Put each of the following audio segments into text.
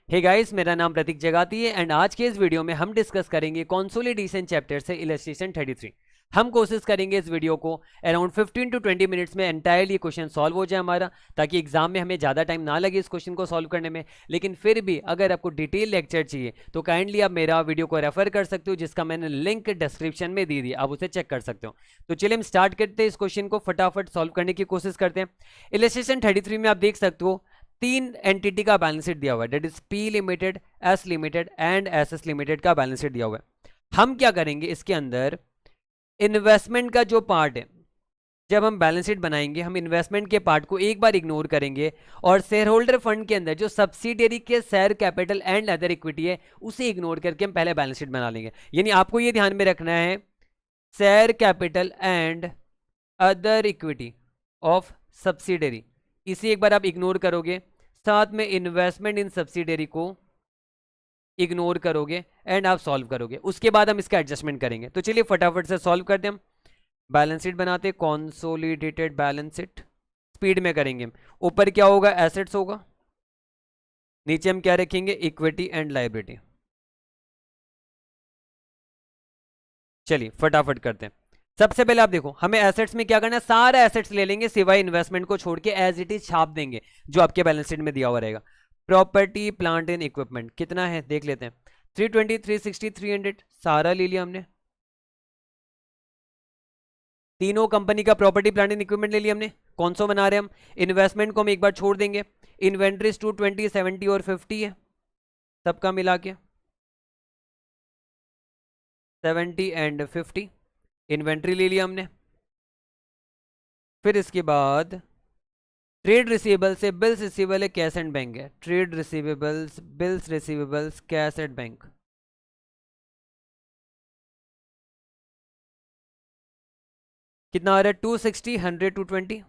Hey guys, मेरा नाम प्रतीक जगाती है एंड आज के इस वीडियो में हम डिस्कस करेंगे कंसोलिडेशन चैप्टर से इलस्ट्रेशन 33। हम कोशिश करेंगे इस वीडियो को अराउंड 15 टू 20 मिनट्स में एंटायरली क्वेश्चन सॉल्व हो जाए हमारा, ताकि एग्जाम में हमें ज़्यादा टाइम ना लगे इस क्वेश्चन को सॉल्व करने में। लेकिन फिर भी अगर आपको डिटेल लेक्चर चाहिए तो काइंडली आप मेरा वीडियो को रेफर कर सकते हो, जिसका मैंने लिंक डिस्क्रिप्शन में दे दी, आप उसे चेक कर सकते हो। तो चलिए हम स्टार्ट करते हैं, इस क्वेश्चन को फटाफट सॉल्व करने की कोशिश करते हैं। इलस्ट्रेशन 33 में आप देख सकते हो तीन एंटिटी का बैलेंस शीट दिया हुआ है, that is P limited, S limited and S S limited का बैलेंस शीट दिया हुआ है। हम क्या करेंगे, इसके अंदर इन्वेस्टमेंट का जो पार्ट है, जब हम बैलेंस शीट बनाएंगे हम इन्वेस्टमेंट के पार्ट को एक बार इग्नोर करेंगे और शेयर होल्डर फंड के अंदर जो सब्सिडियरी के share capital and other equity है उसे इग्नोर करके हम पहले बैलेंस शीट बना लेंगे। यानी आपको ये ध्यान में रखना है, share capital and other equity of subsidiary, इसे एक बार आप इग्नोर करोगे, साथ में इन्वेस्टमेंट इन सब्सिडियरी को इग्नोर करोगे एंड आप सॉल्व करोगे। उसके बाद हम इसका एडजस्टमेंट करेंगे। तो चलिए फटाफट से सॉल्व करते हैं। हम बैलेंस शीट बनाते, कॉन्सोलिडेटेड बैलेंस शीट स्पीड में करेंगे। ऊपर क्या होगा, एसेट्स होगा, नीचे हम क्या रखेंगे, इक्विटी एंड लायबिलिटी। चलिए फटाफट करते हैं। सबसे पहले आप देखो, हमें एसेट्स में क्या करना है, सारा एसेट्स ले लेंगे सिवाय इन्वेस्टमेंट को छोड़ के, एज इट इज छाप देंगे जो आपके बैलेंस शीट में दिया हुआ रहेगा। प्रॉपर्टी प्लांट एंड इक्विपमेंट कितना है देख लेते हैं, 320, 360, 300 सारा ले लिया हमने। तीनों कंपनी का प्रॉपर्टी प्लांट एंड इक्विपमेंट ले लिया हमने। कौन सा बना रहे हैं हम, इन्वेस्टमेंट को हम एक बार छोड़ देंगे। इन्वेंट्रीज 220, 70 और 50 है, सबका मिला के 70 एंड 50 इन्वेंट्री ले लिया हमने। फिर इसके बाद ट्रेड रिसीवेबल से बिल्स रिसीवेबल है, कैश एंड बैंक है। Trade receivables, bills receivables, cash and bank कितना आ रहा है, 260, 100, 220,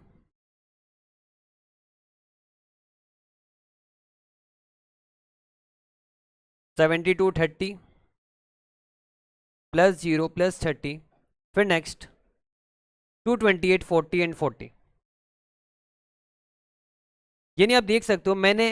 72, 30 प्लस 0 प्लस 30, फिर नेक्स्ट 228, 40 एंड 40। यानी आप देख सकते हो मैंने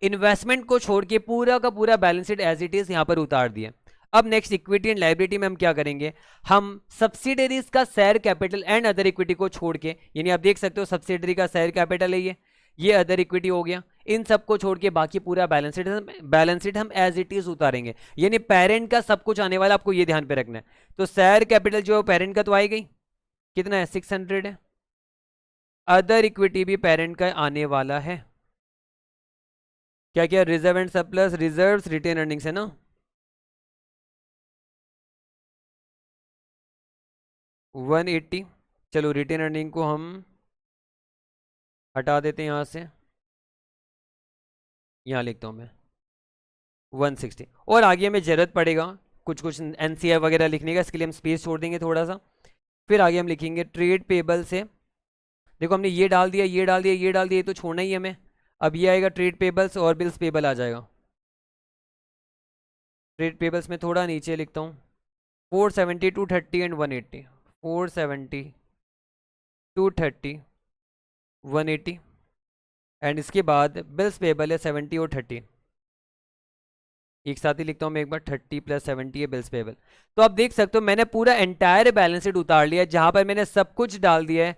इन्वेस्टमेंट को छोड़ के पूरा का पूरा balance sheet as it is यहां पर उतार दिया। अब नेक्स्ट इक्विटी एंड लायबिलिटी में हम क्या करेंगे, हम सब्सिडरीज का share capital and other equity को छोड़ के, यानी आप देख सकते हो सब्सिडरी का शेयर कैपिटल है ये अदर इक्विटी हो गया, इन सब को छोड़ के बाकी पूरा बैलेंस शीट हम एज इट इज उतारेंगे। यानी पेरेंट का सब कुछ आने वाला, आपको ये ध्यान पे रखना है। तो शेयर कैपिटल जो पेरेंट का तो आएगा ही, कितना है, 600 है। अदर इक्विटी भी पेरेंट का आने वाला है। क्या क्या, reserve and surplus, reserves, retained earnings है ना। वन 180, चलो रिटेन अर्निंग को हम हटा देते हैं यहाँ से, यहाँ लिखता हूँ मैं 160। और आगे हमें जरूरत पड़ेगा कुछ कुछ एनसीआई वगैरह लिखने का, इसके लिए हम स्पेस छोड़ देंगे थोड़ा सा। फिर आगे हम लिखेंगे ट्रेड पेबल से, देखो हमने ये डाल दिया, ये डाल दिया, ये डाल दिया, ये तो छोड़ना ही है हमें। अब ये आएगा ट्रेड पेबल्स और बिल्स पेबल आ जाएगा। ट्रेड पेबल्स में थोड़ा नीचे लिखता हूँ 470, 230 एंड 180, 470, 230, 180 एंड इसके बाद बिल्स पेबल है 70 और 30, एक साथ ही लिखता हूँ मैं एक बार, 30 प्लस 70 है बिल्स पेबल। तो आप देख सकते हो मैंने पूरा एंटायर बैलेंस शीट उतार लिया, जहां पर मैंने सब कुछ डाल दिया है।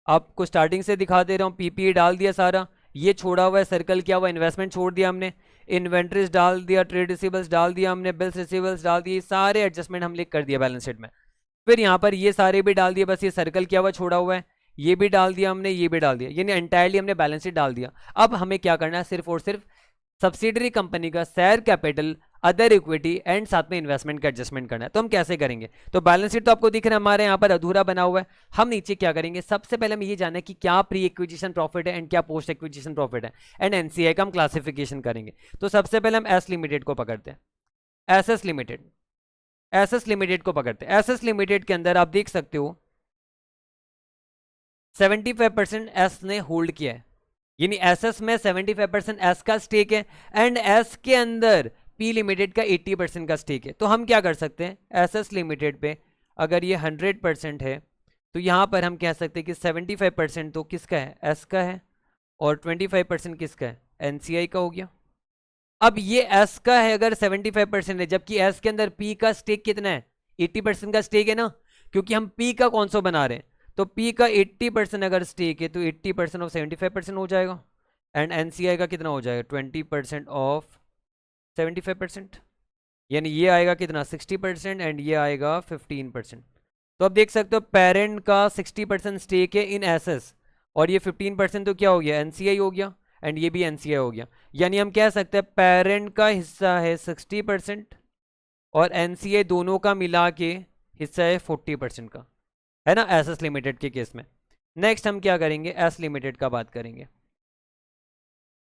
आपको स्टार्टिंग से दिखा दे रहा हूँ, पीपीई डाल दिया सारा, ये छोड़ा हुआ है सर्कल किया हुआ, इन्वेस्टमेंट छोड़ दिया हमने, इन्वेंट्रीज डाल दिया, ट्रेड रिसीवेबल्स डाल दिया हमने, बिल्स रिसीवेबल्स डाल दिए, सारे एडजस्टमेंट हम लिख कर दिया बैलेंस शीट में। फिर यहाँ पर ये सारे भी डाल दिए, बस ये सर्कल किया हुआ छोड़ा हुआ है, ये भी डाल दिया हमने, ये भी डाल दिया, यानी एंटायरली हमने बैलेंस शीट डाल दिया। अब हमें क्या करना है, सिर्फ और सिर्फ सब्सिडरी कंपनी का share capital, other equity and साथ में इन्वेस्टमेंट का एडजस्टमेंट करना है। तो हम कैसे करेंगे, तो बैलेंस शीट तो आपको दिख रहा है हमारे यहाँ पर अधूरा बना हुआ है। हम नीचे क्या करेंगे, सबसे पहले हमें ये जानना है कि क्या प्री एक्विजिशन प्रॉफिट है एंड क्या पोस्ट एक्विजिशन प्रॉफिट है, एंड एनसीआई का हम क्लासिफिकेशन करेंगे। तो सबसे पहले हम एस लिमिटेड को पकड़ते हैं, एसएस लिमिटेड, एसएस लिमिटेड को पकड़ते हैं। एसएस लिमिटेड के अंदर आप देख सकते हो 75% एस ने होल्ड किया है, यानी एसएस में 75% एस का स्टेक है एंड एस के अंदर पी लिमिटेड का 80% का स्टेक है। तो हम क्या कर सकते हैं, एसएस लिमिटेड पे अगर ये 100% है तो यहाँ पर हम कह सकते हैं कि 75% तो किसका है, एस का है, और 25% किसका है, एनसीआई का हो गया। अब ये एस का है अगर 75% है, जबकि एस के अंदर पी का स्टेक कितना है, 80% का स्टेक है ना, क्योंकि हम पी का कौन सा बना रहे हैं, तो पी का 80% अगर स्टेक है तो 80% ऑफ 75% हो जाएगा, एंड एनसीआई का कितना हो जाएगा, 20% ऑफ 75%, यानी ये आएगा कितना 60% एंड ये आएगा 15%। तो अब देख सकते हो पेरेंट का 60% स्टेक है इन एसएस, और ये 15% तो क्या हो गया, एनसीआई हो गया, एंड ये भी एनसीआई हो गया। यानी हम कह सकते हैं पेरेंट का हिस्सा है 60% और एनसीआई दोनों का मिला के हिस्सा है 40% का, है ना, एसएस लिमिटेड के केस में। नेक्स्ट हम क्या करेंगे, एस लिमिटेड का बात करेंगे।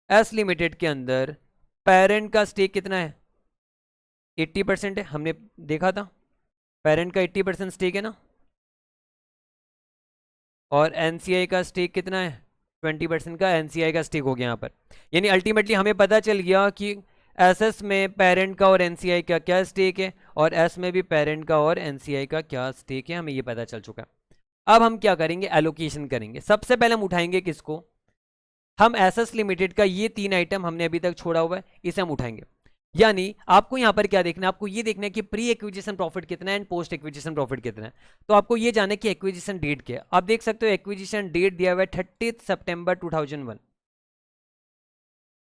एस लिमिटेड के अंदर पेरेंट का स्टेक कितना है, 80% है, हमने देखा था पेरेंट का 80% स्टेक है ना, और एनसीआई का स्टेक कितना है, 20% का एनसीआई का स्टेक हो गया यहाँ पर। यानी अल्टीमेटली हमें पता चल गया कि एसएस में पेरेंट का और एनसीआई का क्या स्टेक है, और एस में भी पेरेंट का और एनसीआई का क्या स्टेक है, हमें ये पता चल चुका है। अब हम क्या करेंगे, एलोकेशन करेंगे। सबसे पहले हम उठाएंगे किसको, हम एसएस लिमिटेड का ये 3 आइटम हमने अभी तक छोड़ा हुआ है, इसे हम उठाएंगे। यानी आपको यहां पर क्या देखना है, आपको ये देखना है कि प्री एक्विजिशन प्रॉफिट कितना है एंड पोस्ट एक्विजिशन प्रॉफिट कितना है। तो आपको ये जानना है कि एक्विजिशन डेट क्या है। आप देख सकते हो एक्विजिशन डेट दिया हुआ है 30 सितंबर 2001,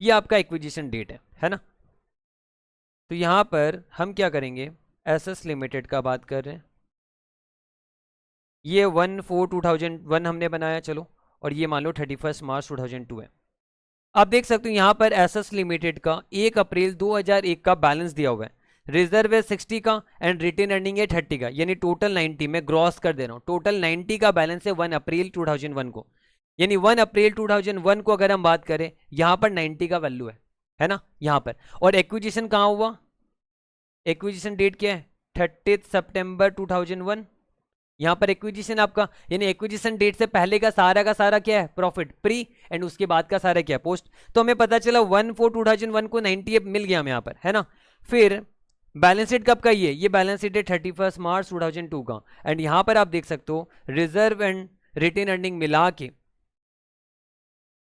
ये आपका एक्विजिशन डेट है ना। तो यहां पर हम क्या करेंगे, एसएस लिमिटेड का बात कर रहे हैं, ये 1/4/2001 हमने बनाया, चलो, और ये मान लो 31 मार्च 2002 है। आप देख सकते हो यहां पर एसएस लिमिटेड का 1 अप्रैल 2001 का बैलेंस दिया हुआ है, रिजर्व है 60 का एंड रिटेन अर्निंग है 30 का, यानी टोटल 90, में ग्रॉस कर दे रहा हूं, टोटल 90 का बैलेंस है 1 अप्रैल 2001 को। यानी 1 अप्रैल 2001 को अगर हम बात करें, यहां पर 90 का वैल्यू है ना यहां पर। और एक्विजिशन कहां हुआ, एक्विजिशन डेट क्या है, 30 सितंबर 2001, यहां पर एक्विजिशन आपका, यानी एक्विजिशन डेट से पहले का सारा क्या है, प्रॉफिट प्री, एंड उसके बाद का सारा क्या है, पोस्ट। तो हमें पता चला 1/4/2001 को 90 मिल गया हमें यहां पर, है ना। फिर बैलेंस शीट कब का, ये बैलेंस शीट है 31 मार्च 2002 का, एंड यहां पर आप देख सकते हो रिजर्व एंड रिटेन अर्निंग मिला के,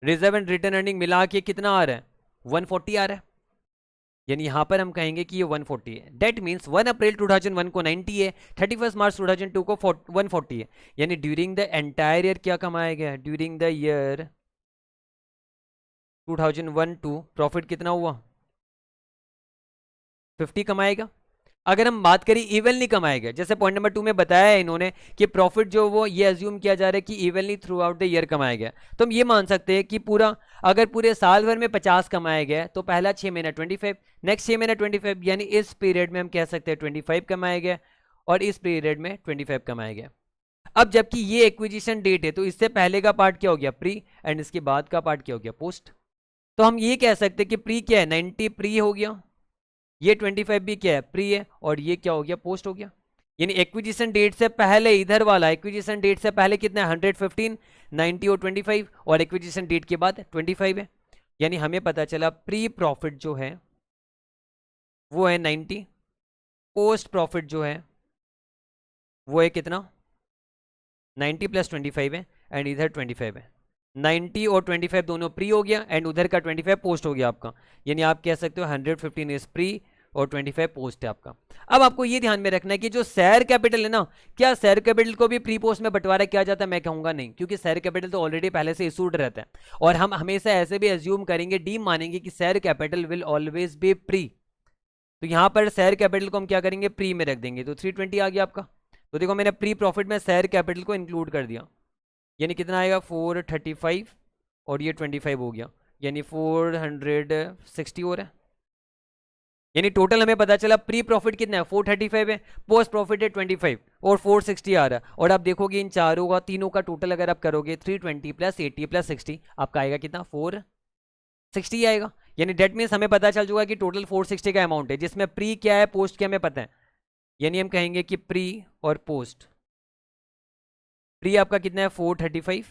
रिजर्व एंड रिटेन अर्निंग मिला के कितना आ रहा है, 140 आ रहा है। यानी यहां पर हम कहेंगे कि ये 140 है। डेट मीन्स 1 अप्रैल 2001 को 90 है, 31 मार्च 2002 को 140 है। यानी ड्यूरिंग द एंटायर ईयर क्या कमाया गया, during the year 2001 to profit कितना हुआ, 50 कमाएगा। अगर हम बात करें इवनली कमाएगा, जैसे पॉइंट नंबर 2 में बताया है इन्होंने कि प्रॉफिट जो वो ये अज्यूम किया जा रहा है कि evenly through out the year कमाया गया, तो हम ये मान सकते हैं कि पूरा, अगर पूरे साल भर में 50 कमाया गया तो पहला 6 महीना 25, नेक्स्ट 6 महीना 25, यानी इस पीरियड में हम कह सकते हैं 25 कमाया गया, और इस पीरियड में 25 कमाया गया। अब जबकि ये एक्विजिशन डेट है, तो इससे पहले का पार्ट क्या हो गया, प्री, एंड इसके बाद का पार्ट क्या हो गया, पोस्ट। तो हम ये कह सकते हैं कि प्री क्या है, 90 प्री हो गया, ये 25 भी क्या है, प्री है, और ये क्या हो गया, पोस्ट हो गया। यानी एक्विजिशन डेट से पहले इधर वाला, एक्विजिशन डेट से पहले कितना है, 115, 90 और 25, और एक्विजिशन डेट के बाद 25 है। यानी हमें पता चला प्री प्रॉफिट जो है वो है 90, पोस्ट प्रॉफिट जो है वो है कितना, 90 + 25 है, एंड इधर 25 है। 90 और 25 दोनों प्री हो गया, एंड उधर का 25 पोस्ट हो गया आपका। यानी आप कह सकते हो 115 इज प्री और 25 पोस्ट है आपका। अब आपको ये ध्यान में रखना है कि जो शेयर कैपिटल है ना, क्या शेयर कैपिटल को भी प्री पोस्ट में बंटवारा किया जाता है, मैं कहूंगा नहीं, क्योंकि शेयर कैपिटल तो ऑलरेडी पहले से इशूड रहता है, और हम हमेशा ऐसे भी एज्यूम करेंगे, डीम मानेंगे कि share capital will always be pre. तो यहां पर शेयर कैपिटल को हम क्या करेंगे, प्री में रख देंगे, तो 320 आ गया आपका। तो देखो मैंने प्री प्रॉफिट में शेयर कैपिटल को इंक्लूड कर दिया, यानी कितना आएगा 435, और ये 25 हो गया, यानी 460 हो रहा है। यानी टोटल हमें पता चला प्री प्रॉफिट कितना है, 435 है, पोस्ट प्रॉफिट है 25, और 460 आ रहा है। और आप देखोगे इन चारों का, तीनों का टोटल अगर आप करोगे 320 + 80 + 60, आपका आएगा कितना, 460 आएगा। यानी डेट मीन्स हमें पता चल चुका है कि टोटल 460 का अमाउंट है, जिसमें प्री क्या है, पोस्ट क्या हमें पता है। यानी हम कहेंगे कि प्री और पोस्ट, प्री आपका कितना है 435,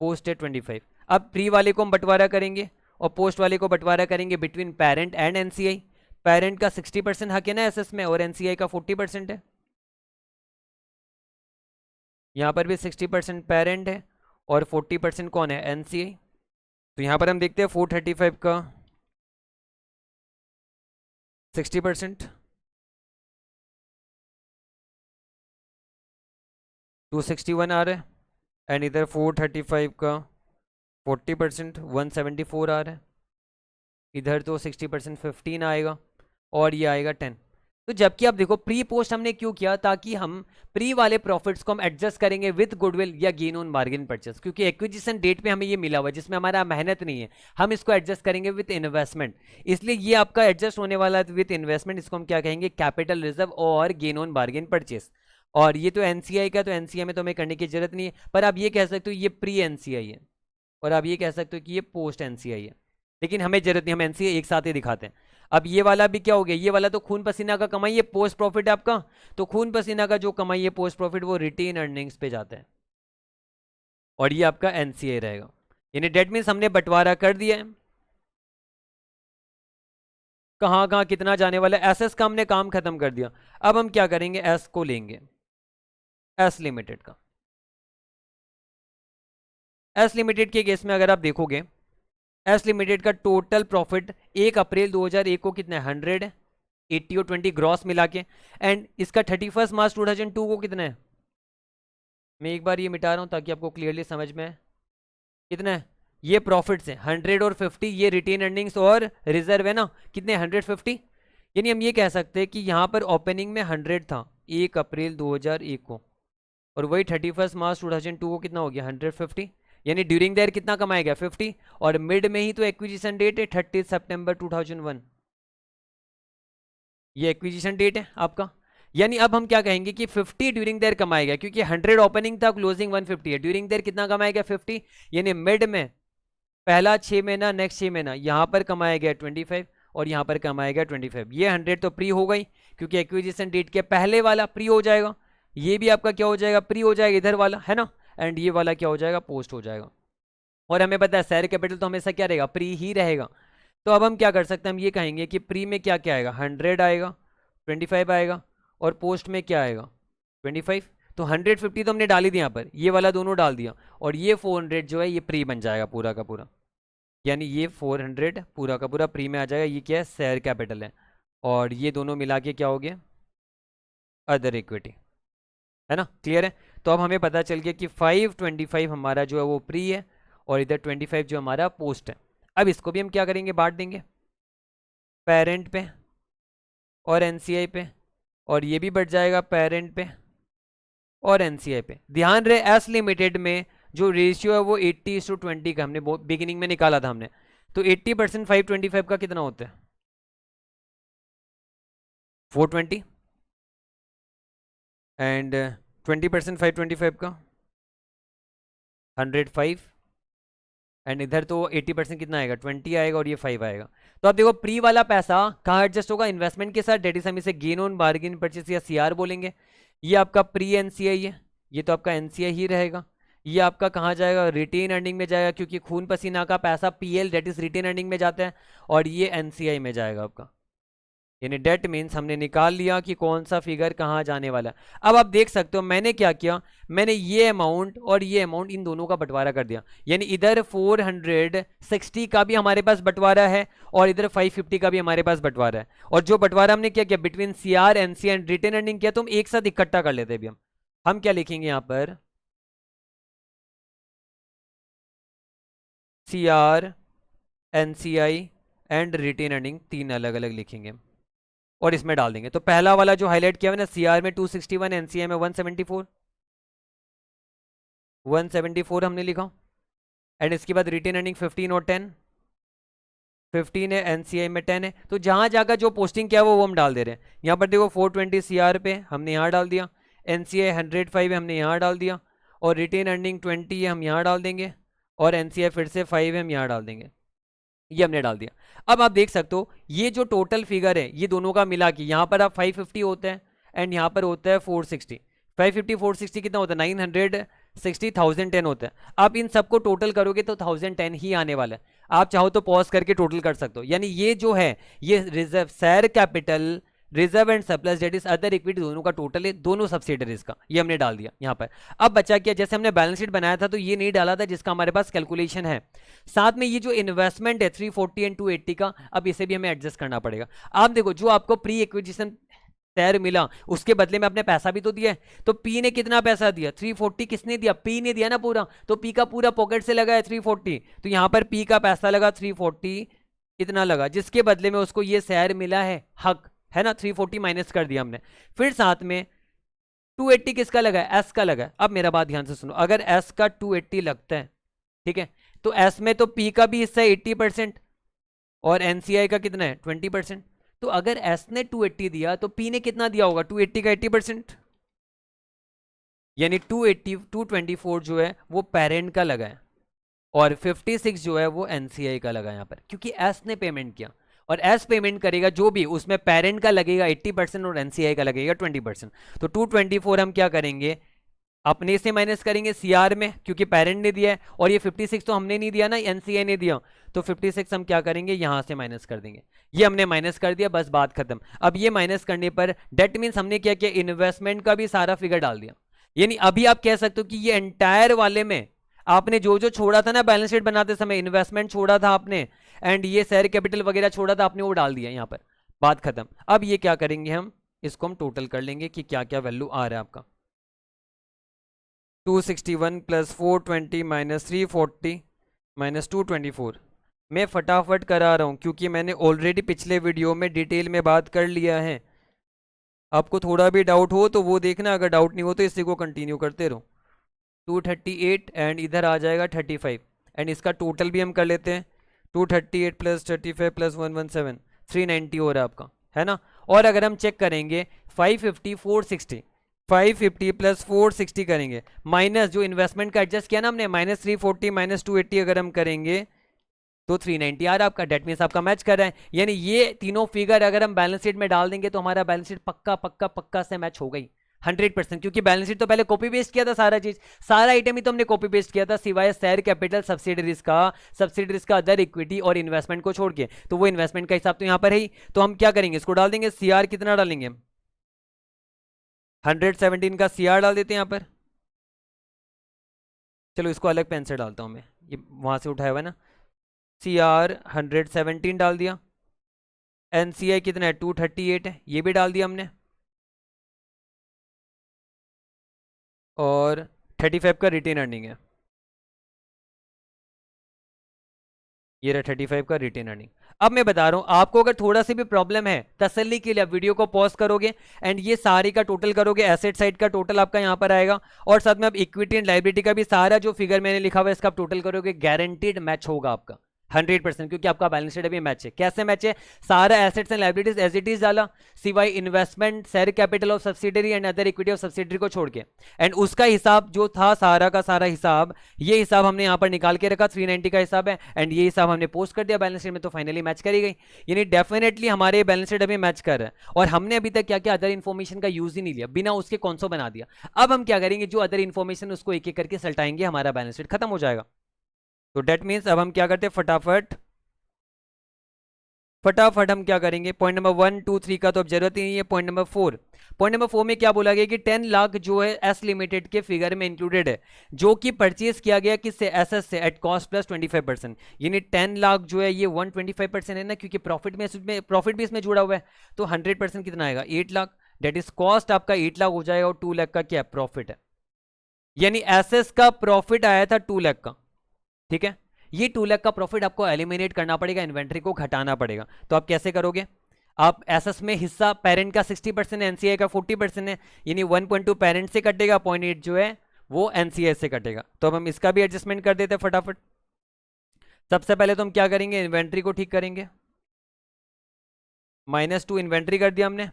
पोस्ट है 25। अब प्री वाले को हम बंटवारा करेंगे और पोस्ट वाले को बंटवारा करेंगे between parent and NCI. Parent का 60% हक है ना एसएस में, और एनसीआई का 40% है। यहां पर भी 60% पेरेंट है और 40% कौन है, एनसीआई। तो यहां पर हम देखते हैं 435 का 60%, 261 आ रहा है, एंड इधर 435 का 40%, 174 आ रहा है, इधर तो 60% 15 आएगा, और ये आएगा 10। तो जबकि आप देखो प्री पोस्ट हमने क्यों किया, ताकि हम प्री वाले प्रॉफिट्स को हम एडजस्ट करेंगे विद गुडविल या गेन ऑन बार्गेन परचेस, क्योंकि एक्विजिशन डेट पे हमें ये मिला हुआ है जिसमें हमारा मेहनत नहीं है, हम इसको एडजस्ट करेंगे विद इन्वेस्टमेंट। इसलिए ये आपका एडजस्ट होने वाला है विद इन्वेस्टमेंट, इसको हम क्या कहेंगे, कैपिटल रिजर्व और गेन ऑन बार्गेन परचेस। और ये तो एनसीआई का, तो एनसीआई में तो हमें करने की जरूरत नहीं है, पर आप ये कह सकते हो ये प्री एनसीआई है, और आप ये कह सकते हो कि ये पोस्ट एनसीआई है, लेकिन हमें जरूरत नहीं, हम एनसीआई एक साथ ही दिखाते हैं। अब ये वाला भी क्या हो गया, ये वाला तो खून पसीना का कमाई है, पोस्ट प्रॉफिट है आपका, तो खून पसीना का जो कमाई है पोस्ट प्रॉफिट वो रिटेन अर्निंग्स पे जाता है, और ये आपका एनसीआई रहेगा। यानी डेट मीन्स हमने बंटवारा कर दिया है, कहाँ कहाँ कितना जाने वाला है, एसएस का हमने काम खत्म कर दिया। अब हम क्या करेंगे, एस को लेंगे, एस लिमिटेड का। एस लिमिटेड के केस में अगर आप देखोगे, एस लिमिटेड का टोटल प्रॉफिट 1 अप्रैल 2001 को कितना है, 100, 80 और 20 ग्रॉस मिला के, एंड इसका 31 मार्च 2002 को कितना है, मैं एक बार ये मिटा रहा हूं ताकि आपको क्लियरली समझ में आए, कितना है, ये प्रॉफिट से 100 और 50, ये रिटेन अर्निंग्स और रिजर्व है ना, कितने 150। यानी हम ये कह सकते हैं कि यहाँ पर ओपनिंग में 100 था 1 अप्रैल 2001 को, और वही 31 मार्च 2002 को कितना हो गया, 150। यानी ड्यूरिंग देयर कितना कमाएगा, 50, और मिड में ही तो एक्विजिशन डेट है 30 सितंबर 2001, ये एक्विजिशन डेट है आपका। यानी अब हम क्या कहेंगे कि 50 ड्यूरिंग देयर कमाएगा, क्योंकि 100 ओपनिंग था, क्लोजिंग 150 है, ड्यूरिंग देयर कितना कमाएगा, 50। यानी मिड में पहला 6 महीना, नेक्स्ट 6 महीना, यहाँ पर कमाएगा 25 और यहाँ पर कमाएगा 25। ये 100 तो प्री हो गई, क्योंकि एक्विजिशन डेट के पहले वाला प्री हो जाएगा, ये भी आपका क्या हो जाएगा, प्री हो जाएगा इधर वाला, है ना, एंड ये वाला क्या हो जाएगा, पोस्ट हो जाएगा। और हमें पता है शेयर कैपिटल तो हमेशा क्या रहेगा, प्री ही रहेगा। तो अब हम क्या कर सकते हैं, हम ये कहेंगे कि प्री में क्या क्या आएगा, 100 आएगा, 25 आएगा, और पोस्ट में क्या आएगा, 25। तो 150 तो हमने डाल ही दिया यहाँ पर, ये वाला दोनों डाल दिया, और ये 400 जो है ये प्री बन जाएगा पूरा का पूरा, यानी ये 400 पूरा का पूरा प्री में आ जाएगा। ये क्या है, शेयर कैपिटल है, और ये दोनों मिला के क्या हो गया, अदर इक्विटी, है ना, क्लियर है। तो अब हमें पता चल गया कि 525 हमारा जो है वो प्री है, और इधर 25 जो हमारा पोस्ट है। अब इसको भी हम क्या करेंगे, बांट देंगे पेरेंट पे और एनसीआई पे, और ये भी बढ़ जाएगा पेरेंट पे और एनसीआई पे। ध्यान रहे एस लिमिटेड में जो रेशियो है वो 80:20 का हमने बिगिनिंग में निकाला था हमने, तो 80% 525 का कितना होता है, 420, एंड 20% 525 का 105, एंड इधर तो 80% कितना आएगा, 20 आएगा, और ये 5 आएगा। तो आप देखो प्री वाला पैसा कहाँ एडजस्ट होगा, इन्वेस्टमेंट के साथ, डेट इज हम इसे गेन ऑन बार्गेन परचेस या सीआर बोलेंगे। ये आपका प्री एनसीआई है, ये तो आपका एनसीआई ही रहेगा। ये आपका कहाँ जाएगा, रिटेन अर्निंग में जाएगा, क्योंकि खून पसीना का पैसा PL date is retained earning में जाता है, और ये एनसीआई में जाएगा आपका। यानी डेट मीन्स हमने निकाल लिया कि कौन सा फिगर कहाँ जाने वाला है। अब आप देख सकते हो मैंने क्या किया, मैंने ये अमाउंट और ये अमाउंट इन दोनों का बंटवारा कर दिया। यानी इधर 460 का भी हमारे पास बंटवारा है, और इधर 550 का भी हमारे पास बंटवारा है। और जो बंटवारा हमने क्या किया, between CR NC and retained earning किया, तो हम एक साथ इकट्ठा कर लेते हैं। अभी हम क्या लिखेंगे यहाँ पर, CR NCI and retained earning, तीन अलग अलग लिखेंगे और इसमें डाल देंगे। तो पहला वाला जो हाईलाइट किया है ना, सीआर में 261, एनसीआई में 174 हमने लिखा, एंड इसके बाद रिटेन अर्निंग 15 और 10, 15 है, एनसीआई में 10 है। तो जहां जाकर जो पोस्टिंग किया वो हम डाल दे रहे हैं। यहाँ पर देखो 420 सीआर पे हमने यहाँ डाल दिया, एनसीआई 105 है हमने यहाँ डाल दिया, और रिटेन अर्निंग 20 है हम यहाँ डाल देंगे, और एनसीआई फिर से 5 है हम यहाँ डाल देंगे, ये हमने डाल दिया। अब आप देख सकते हो ये जो टोटल फिगर है ये दोनों का मिला के यहाँ पर आप 550 होता है, एंड यहाँ पर होता है 460। 550 460 कितना होता है, 960 1010 होता है। आप इन सबको टोटल करोगे तो 1010 ही आने वाला है। आप चाहो तो पॉज करके टोटल कर सकते हो। यानी ये जो है ये reserve share capital reserve and surplus that is other equity दोनों का टोटल है, दोनों सब्सिडरीज का, ये हमने डाल दिया यहाँ पर। अब बचा क्या, जैसे हमने बैलेंस शीट बनाया था तो ये नहीं डाला था जिसका हमारे पास कैलकुलेशन है। साथ में ये जो इन्वेस्टमेंट है 340 एंड 280 का, अब इसे भी हमें एडजस्ट करना पड़ेगा। आप देखो जो आपको प्री एक्विजिशन शेयर मिला उसके बदले में आपने पैसा भी तो दिया है, तो पी ने कितना पैसा दिया, 340 किसने दिया, पी ने दिया ना पूरा, तो पी का पूरा पॉकेट से लगा है 340, तो यहां पर पी का पैसा लगा 340 कितना लगा, जिसके बदले में उसको ये शेयर मिला है, हक है ना, 340 माइनस कर दिया हमने। फिर साथ में 280 किसका लगा है, एस का लगा है। अब मेरा बात ध्यान से सुनो, अगर एस का 280 लगता है, ठीक है, तो एस में तो पी का भी हिस्सा है 80% और एनसीआई का कितना है 20%। तो अगर एस ने 280 दिया तो पी ने कितना दिया होगा, 280 का 80%, यानी 224 जो है वो पेरेंट का लगा है और 56 जो है वो एनसीआई का लगा यहाँ पर, क्योंकि एस ने पेमेंट किया और एस पेमेंट करेगा जो भी, उसमें पेरेंट का लगेगा 80% और एनसीआई का लगेगा 20%। तो 224 हम क्या करेंगे, अपने से माइनस करेंगे सीआर में, क्योंकि पेरेंट ने दिया है, और ये 56 तो हमने नहीं दिया ना, एनसीआई ने दिया, तो 56 हम क्या करेंगे, यहां से माइनस कर देंगे। ये हमने माइनस कर दिया, बस बात खत्म। अब ये माइनस करने पर डेट मीन्स हमने क्या किया, इन्वेस्टमेंट का भी सारा फिगर डाल दिया। यानी अभी आप कह सकते हो कि ये एंटायर वाले में आपने जो जो छोड़ा था ना बैलेंस शीट बनाते समय, इन्वेस्टमेंट छोड़ा था आपने एंड ये शेयर कैपिटल वगैरह छोड़ा था आपने, वो डाल दिया यहाँ पर, बात खत्म। अब ये क्या करेंगे हम, इसको हम टोटल कर लेंगे कि क्या क्या वैल्यू आ रहा है आपका। 261 प्लस 420 माइनस 340 माइनस 224। मैं फटाफट करा रहा हूँ क्योंकि मैंने ऑलरेडी पिछले वीडियो में डिटेल में बात कर लिया है। आपको थोड़ा भी डाउट हो तो वो देखना, अगर डाउट नहीं हो तो इसी को कंटिन्यू करते रहो। 238 एंड इधर आ जाएगा 35 एंड इसका टोटल भी हम कर लेते हैं। 238 प्लस 35 प्लस 117 390 हो रहा है आपका, है ना। और अगर हम चेक करेंगे 550 460, 550 प्लस 460 करेंगे, माइनस जो इन्वेस्टमेंट का एडजस्ट किया ना हमने, माइनस 340 माइनस 280 अगर हम करेंगे तो 390 आ रहा आपका। डेट मीन्स आपका मैच कर रहा है, यानी ये तीनों फिगर अगर हम बैलेंस शीट में डाल देंगे तो हमारा बैलेंस शीट पक्का पक्का पक्का से मैच हो गई 100%, क्योंकि बैलेंस शीट तो पहले कॉपी पेस्ट किया था, सारा चीज सारा आइटम ही तो हमने कॉपी पेस्ट किया था, सिवाय शेयर कैपिटल सब्सिडरीज का अदर इक्विटी और इन्वेस्टमेंट को छोड़ के। तो वो इन्वेस्टमेंट का हिसाब तो यहाँ पर है ही, तो हम क्या करेंगे, इसको डाल देंगे। सीआर कितना डालेंगे, 117 का सीआर डाल देते हैं यहाँ पर। चलो इसको अलग पेन से डालता हूँ मैं, ये वहां से उठाया हुआ है ना। सीआर 117 डाल दिया, एनसीआई कितना है 238 है, ये भी डाल दिया हमने, और 35 का रिटेन अर्निंग है, ये रहा 35 का रिटेन अर्निंग। अब मैं बता रहा हूं आपको, अगर थोड़ा सी भी प्रॉब्लम है, तसल्ली के लिए आप वीडियो को पॉज करोगे एंड ये सारी का टोटल करोगे, एसेट साइड का टोटल आपका यहां पर आएगा, और साथ में आप इक्विटी एंड लायबिलिटी का भी सारा जो फिगर मैंने लिखा हुआ है इसका आप टोटल करोगे, गारंटीड मैच होगा आपका 100%, क्योंकि आपका बैलेंस शीट अभी मैच है। कैसे मैच है, सारा assets and liabilities as it is डाला, सिवाय investment, share capital of subsidiary and other equity of subsidiary को छोड़ के, एंड उसका हिसाब जो था सारा का सारा हिसाब, ये हिसाब हमने यहां पर निकाल के रखा, 390 का हिसाब है, एंड ये हिसाब हमने पोस्ट कर दिया बैलेंस शीट में, तो फाइनली मैच करी गई। यानी डेफिनेटली हमारे बैलेंस शीट अभी मैच कर रहा है, और हमने अभी तक क्या क्या अदर इन्फॉर्मेशन का यूज ही नहीं लिया, बिना उसके कौन सो बना दिया। अब हम क्या करेंगे, जो अदर इन्फॉर्मेशन उसको एक एक करके सल्टाएंगे, हमारा बैलेंस शीट खत्म हो जाएगा। तो डेट मीन्स अब हम क्या करते हैं, फटाफट हम क्या करेंगे, पॉइंट नंबर 1 2 3 का तो अब जरूरत ही नहीं है। पॉइंट नंबर 4 में क्या बोला गया कि 10 लाख जो है एस लिमिटेड के फिगर में इंक्लूडेड है, जो कि परचेज किया गया किससे, एसएस से, एट कॉस्ट प्लस 25%। यानी 10 लाख जो है ये 125% है ना, क्योंकि प्रॉफिट भी इसमें जुड़ा हुआ है, तो 100% कितना आएगा, 8 लाख। डेट इज कॉस्ट आपका 8 लाख हो जाएगा, और 2 लाख का क्या प्रॉफिट है, यानी एसएस का प्रॉफिट आया था 2 लाख का, ठीक है। ये 2 लाख का प्रॉफिट आपको एलिमिनेट करना पड़ेगा, इन्वेंट्री को घटाना पड़ेगा। तो आप कैसे करोगे, आप एसएस में हिस्सा पेरेंट का 60% है, एनसीआई का 40% है, यानी 1.2 पेरेंट से कटेगा, 0.8 जो है वो एनसीआई से कटेगा। तो अब हम इसका भी एडजस्टमेंट कर देते हैं फटाफट। सबसे पहले तो हम क्या करेंगे, इन्वेंट्री को ठीक करेंगे, -2 इन्वेंट्री कर दिया हमने,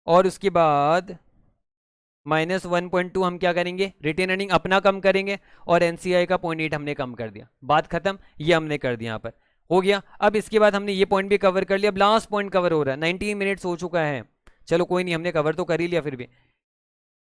और उसके बाद -1.2 हम क्या करेंगे, रिटेन अर्निंग अपना कम करेंगे, और एनसीआई का 0.8 हमने कम कर दिया, बात खत्म। ये हमने कर दिया, यहाँ पर हो गया। अब इसके बाद हमने ये पॉइंट भी कवर कर लिया, अब लास्ट पॉइंट कवर हो रहा है, 19 मिनट्स हो चुका है, चलो कोई नहीं, हमने कवर तो कर ही लिया, फिर भी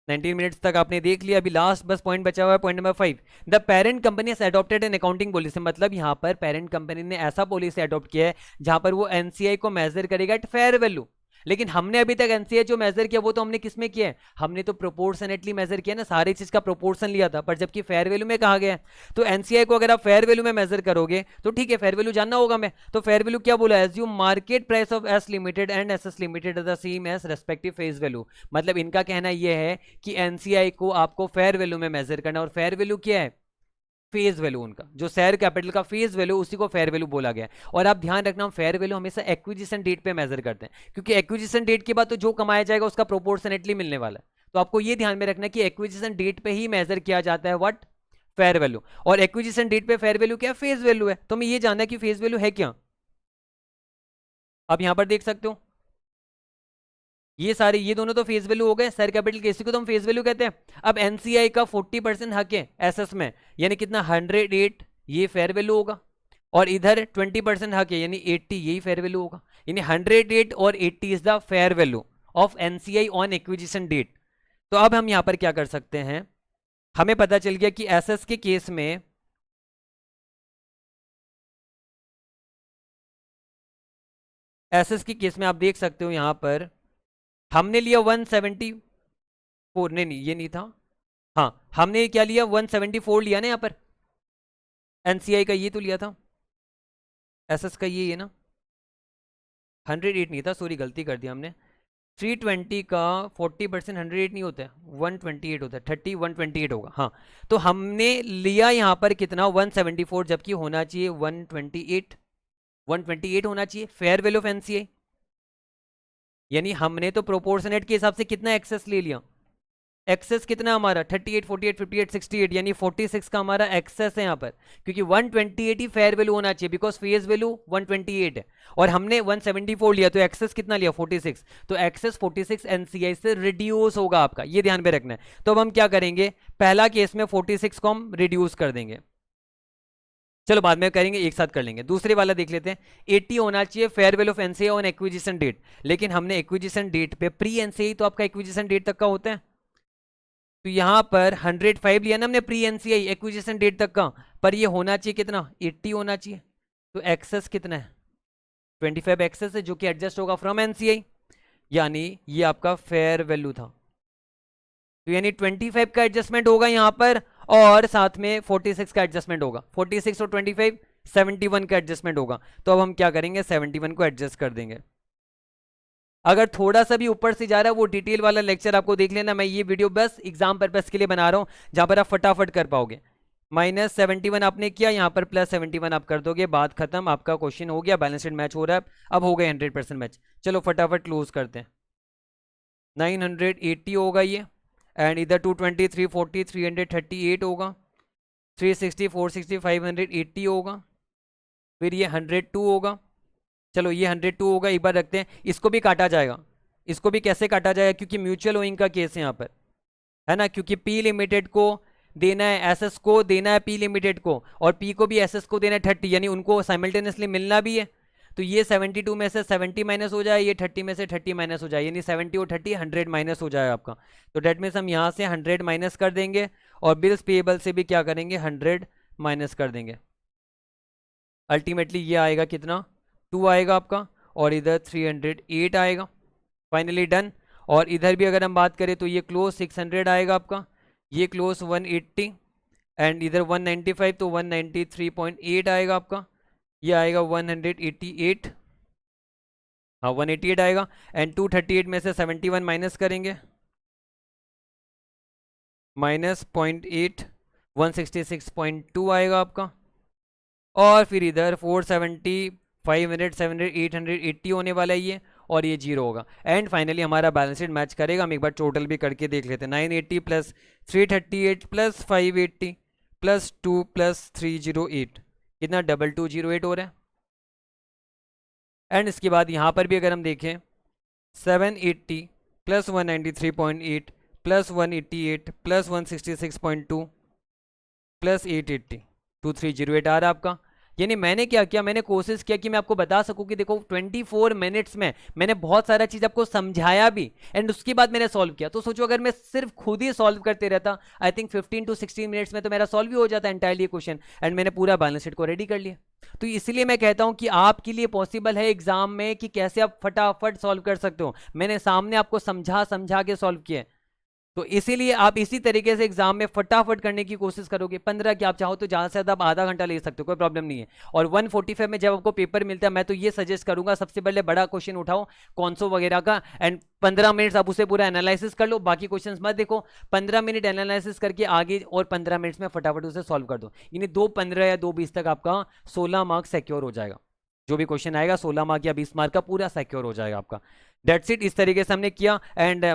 19 मिनट्स तक आपने देख लिया। अभी लास्ट बस पॉइंट बचा हुआ है, point number 5, the parent company has adopted an accounting policy. मतलब यहाँ पर पेरेंट कंपनी ने ऐसा पॉलिसी अडॉप्ट किया है जहां पर वो एनसीआई को मेजर करेगा एट फेयर वैल्यू, लेकिन हमने अभी तक एनसीआई जो मेजर किया वो तो हमने किस में किया है, हमने तो प्रोपोर्शनेटली मेजर किया ना, सारी चीज का प्रोपोर्शन लिया था, पर जबकि फेयर वैल्यू में कहा गया है। तो एनसीआई को अगर आप फेयर वैल्यू में मेजर करोगे तो ठीक है, फेयर वैल्यू जानना होगा मैं, तो फेयर वैल्यू क्या बोला, assume market price of S limited and SS limited are the same as respective face value. मतलब इनका कहना यह है कि एनसीआई को आपको फेयर वैल्यू में मेजर करना, और फेयर वैल्यू क्या है, फेज वैल्यू, उनका जो शेयर कैपिटल का फेज वैल्यू उसी को फेयर वैल्यू बोला गया है। और आप ध्यान रखना, हम फेयर वैल्यू हमेशा एक्विजिशन डेट पे मेजर करते हैं, क्योंकि एक्विजिशन डेट के बाद तो जो कमाया जाएगा उसका प्रोपोर्शनेटली मिलने वाला है। तो आपको ये ध्यान में रखना कि एक्विजिशन डेट पे ही मेजर किया जाता है व्हाट, फेयर वैल्यू। और एक्विजिशन डेट पे फेयर वैल्यू क्या है, फेज वैल्यू है। तो हमें ये जानना है कि फेज वैल्यू है क्या। आप यहां पर देख सकते हो ये सारे, ये दोनों तो फेस वैल्यू हो गए, शेयर कैपिटल के, इसी को तो हम फेस वैल्यू कहते हैं। अब एनसीआई का 40% हक है एसएस में, यानी कितना 108, ये फेयर वैल्यू होगा। और इधर 20% हक है यानी 80, यही फेयर वैल्यू होगा। यानी 108 और 80 is the fair value of NCI on acquisition date. तो अब हम यहां पर क्या कर सकते हैं, हमें पता चल गया कि एसएस के केस में आप देख सकते हो यहां पर हमने लिया 174, नहीं ये नहीं था, हाँ हमने क्या लिया 174 लिया ना यहाँ पर, एनसीआई का ये तो लिया था, एसएस का ये ना 108 नहीं था, सॉरी गलती कर दिया हमने। 320 का 40% 108 नहीं होता है, 128 होता है, 30 128 होगा। हाँ तो हमने लिया यहाँ पर कितना 174, जबकि होना चाहिए 128 होना चाहिए फेयर वैल्यू ऑफ एनसीआई। यानी हमने तो प्रोपोर्शनेट के हिसाब से कितना एक्सेस ले लिया, एक्सेस कितना हमारा 38 48 58 68, यानी 46 का हमारा एक्सेस है यहाँ पर, क्योंकि 128 ही फेयर वैल्यू होना चाहिए, बिकॉज फेस वैल्यू 128 है और हमने 174 लिया, तो एक्सेस कितना लिया 46, तो एक्सेस 46 एनसीआई से रिड्यूस होगा आपका, ये ध्यान में रखना है। तो अब हम क्या करेंगे, पहला केस में 46 को हम रिड्यूस कर देंगे, चलो बाद में करेंगे, एक साथ कर लेंगे। दूसरे वाला देख लेते हैं, 80 होना चाहिए fair value of NCI on acquisition date, लेकिन हमने एक्विजिशन डेट पे, प्री एनसीआई तो आपका एक्विजिशन डेट तक का होता है, तो यहां पर 105 लिया ना हमने प्री एनसीआई एक्विजिशन डेट तक का, पर ये होना चाहिए कितना 80 होना चाहिए। तो एक्सेस कितना है 25 एक्सेस है, जो कि एडजस्ट होगा फ्रॉम एनसीआई, यानी ये आपका फेयर वैल्यू था। तो यानी 25 का एडजस्टमेंट होगा यहां पर, और साथ में 46 का एडजस्टमेंट होगा, 46 और 25 71 का एडजस्टमेंट होगा। तो अब हम क्या करेंगे 71 को एडजस्ट कर देंगे। अगर थोड़ा सा भी ऊपर से जा रहा है वो डिटेल वाला लेक्चर आपको देख लेना, मैं ये वीडियो बस एग्जाम पर्पस के लिए बना रहा हूँ, जहां पर आप फटाफट कर पाओगे। -71 आपने किया, यहाँ पर +71 आप कर दोगे, बात खत्म, आपका क्वेश्चन हो गया, बैलेंस शीट मैच हो रहा है, अब हो गए 100% मैच। चलो फटाफट क्लोज करते हैं। 980 होगा ये, एंड इधर 220 340 338 होगा, 360 460 580 होगा, फिर ये 102 होगा। चलो ये 102 होगा, एक बार रखते हैं, इसको भी काटा जाएगा, इसको भी कैसे काटा जाएगा, क्योंकि म्यूचुअल ओइंग का केस है यहाँ पर, है ना, क्योंकि पी लिमिटेड को देना है एसएस को, देना है पी लिमिटेड को, और पी को भी एसएस को देना है 30, यानी उनको साइमल्टेनियसली मिलना भी है। तो ये 72 में से 70 माइनस हो जाए, ये 30 में से 30 माइनस हो जाए, यानी 70 और 30 100 माइनस हो जाए आपका। तो डेट मीन्स हम यहाँ से 100 माइनस कर देंगे, और बिल्स पेएबल से भी क्या करेंगे 100 माइनस कर देंगे। अल्टीमेटली ये आएगा कितना 2 आएगा आपका, और इधर 308 आएगा, फाइनली डन। और इधर भी अगर हम बात करें तो ये क्लोज 600 आएगा आपका, ये क्लोज 180, एंड इधर 195 तो 193.8 आएगा आपका, ये आएगा 188, हाँ 188 आएगा, एंड 238 में से 71 माइनस करेंगे, -0.8 166.2 आएगा आपका, और फिर इधर 470 500 700 880 होने वाला है ये, और ये 0 होगा, एंड फाइनली हमारा बैलेंस शीट मैच करेगा। हम एक बार टोटल भी करके देख लेते हैं, 980 + 338 + 580 + 2 + 308, कितना 2208 हो रहा है। एंड इसके बाद यहाँ पर भी अगर हम देखें 780 + 193.8 + 188 + 166.2 + 880 2308 आ रहा है आपका। यानी मैंने क्या किया, मैंने कोशिश किया कि मैं आपको बता सकूं कि देखो 24 मिनट्स में मैंने बहुत सारा चीज आपको समझाया भी एंड उसके बाद मैंने सॉल्व किया। तो सोचो अगर मैं सिर्फ खुद ही सॉल्व करते रहता, आई थिंक 15 to 16 मिनट्स में तो मेरा सॉल्व भी हो जाता एंटायरली क्वेश्चन एंड मैंने पूरा बैलेंस शीट को रेडी कर लिया। तो इसलिए मैं कहता हूं कि आपके लिए पॉसिबल है एग्जाम में कि कैसे आप फटाफट सॉल्व कर सकते हो। मैंने सामने आपको समझा समझा के सॉल्व किया, तो इसीलिए आप इसी तरीके से एग्जाम में फटाफट करने की कोशिश करोगे। 15 की आप चाहो तो ज़्यादा से ज़्यादा आप आधा घंटा ले सकते हो, कोई प्रॉब्लम नहीं है। और 145 में जब आपको पेपर मिलता है, मैं तो ये सजेस्ट करूंगा सबसे पहले बड़ा क्वेश्चन उठाओ कॉन्सो वगैरह का एंड 15 मिनट्स आप उसे पूरा एनालिसिस कर लो, बाकी क्वेश्चंस मत देखो। 15 मिनट एनालिसिस करके आगे और 15 मिनट्स में फटाफट उसे सॉल्व कर दो, यानी 2:15 या 2:20 तक आपका 16 मार्क्स सिक्योर हो जाएगा। जो भी क्वेश्चन आएगा 16 मार्क या 20 मार्क का पूरा सिक्योर हो जाएगा आपका। डेट्स इट, इस तरीके से हमने किया एंड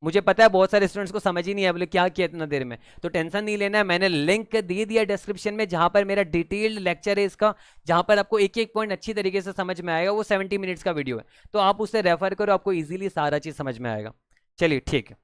मुझे पता है बहुत सारे स्टूडेंट्स को समझ ही नहीं है, बोले क्या किया इतना देर में, तो टेंशन नहीं लेना है। मैंने लिंक दे दिया डिस्क्रिप्शन में जहां पर मेरा डिटेल्ड लेक्चर है इसका, जहां पर आपको एक एक पॉइंट अच्छी तरीके से समझ में आएगा। वो 70 मिनट्स का वीडियो है, तो आप उसे रेफर करो, आपको इजीली सारा चीज समझ में आएगा। चलिए ठीक है।